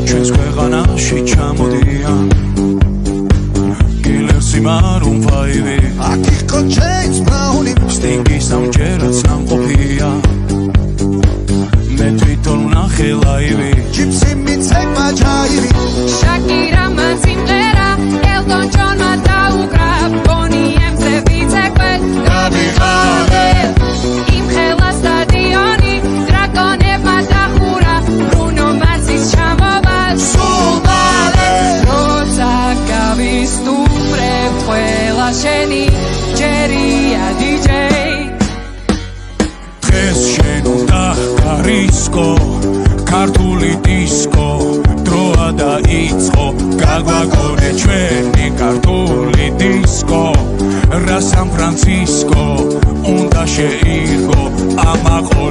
ჩვენს ქვეყანაში ჩამოდიან Maroon 5 აქ იყო James Brown Stingy-ს ამჯერაც ნამყოფია მე თვითონ ვნახე ლაივი Gypsy მიცემა ჯაივი Shakira-მა სიმღერა Elton John-მა დაუკრა Bonnie M-ზე ვიცეკვე გამიყავე იმხელა სტადიონი დრაკონებმა დახურა Bruno Mars-ის ჩამოვა სულ მალე როცა გავისტუმრებ ყველა შენი ჯერია DJ დღეს შენ უნდა გარისკო ქართული დისკო დროა დაიწყო გაგვაგონე ჩვენი ქართული დისკო რა სან ფრანცისკო უნდა შეირგო ამაყო